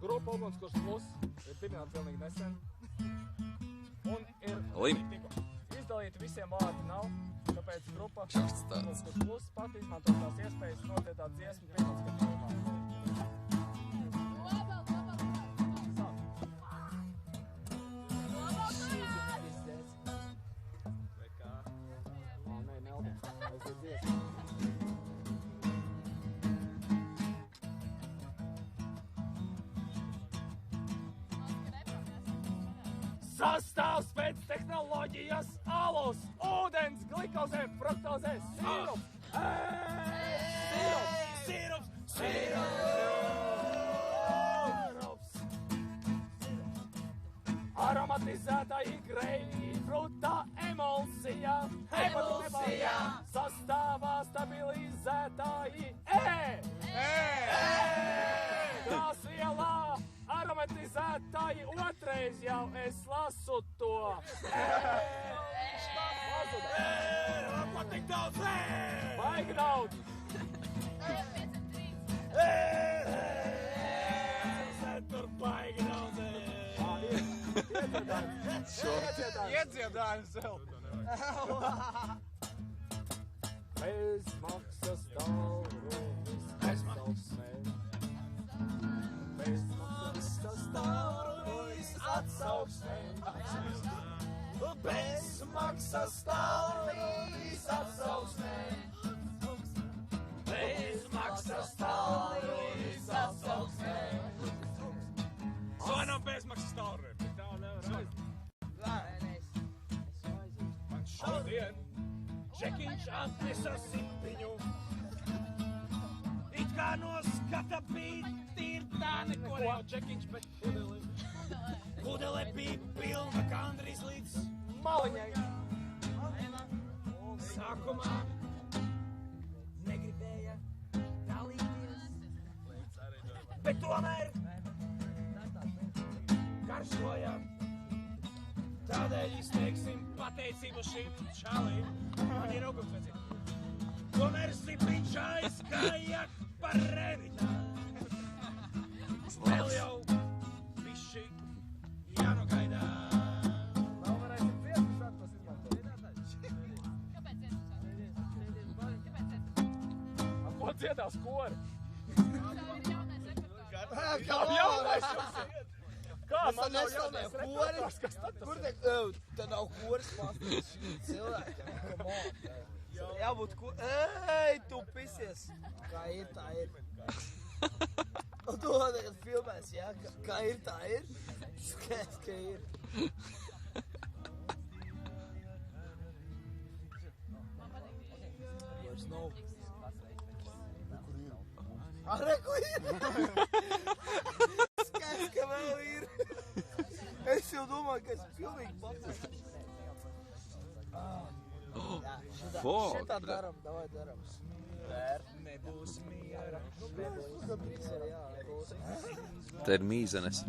Grupa Ugunskurs Plus ir dibināta pilnīgi nesen. Un ir izdalīti visiem vārdi nav, tāpēc grupa Ugunskurs Plus pat izmanto tās iespējas notietāt dziesmu pirmskatījumā. Sastāvs pēc tehnoloģijas alus, ūdens, glikozē, fruktozē, sīrups. Sīrups. Aromatizētāji greipfruta emulsija. Sastāvā stabilizētāji krāsvielā. Aromatizētāji otrais jau es lasu to. Ko tik daudz? Baigi daudz. Tur baigi daudz. Iedziedājums vēl. Bez maksas tālrunis atsauksmē. Bez maksas tālrunis atsauksmē. Bez maksas tālrunis atsauksmē. Bez maksas tālrunis atsauksmē. Zvanam bezmaksas tālrunim. Tā nevar aiziet. Man šodien Čekiņš atnesa sipiņu. It kā no skata bija tīrtā neko jau Čekiņš, bet pudele bija pilna kandrīs līdz maliņai. Sākumā negribēja dalīties, bet tomēr garšoja. Tādēļ izteiksim pateicību šim čalim. Man ir augums veci. Tomēr sipiņš aizgāja par reviņā. Vēl jau bišķi jānogaidā. Vēl varēsim dziesmu sāktos izmantot. Kāpēc dziesmu sāktos? Ko dziedās kori? Kā jaunais jums ir? Kā man nav jaunais repertuārs, kas tad tas ir? Te nav koris pastāvis cilvēkiem. Jābūt Ej, tu pisies! Kā ir, tā ir. Un tu tagad filmēs, jā? Kā ir, tā ir? Skaidrs, ka ir. Vairs nav. Reku ir! Skaidrs, ka vēl ir. Es jau domāju, ka es pilnīgi paprasti. Šitā daram, davai daram. Nebūs miera. Te ir mīzenes.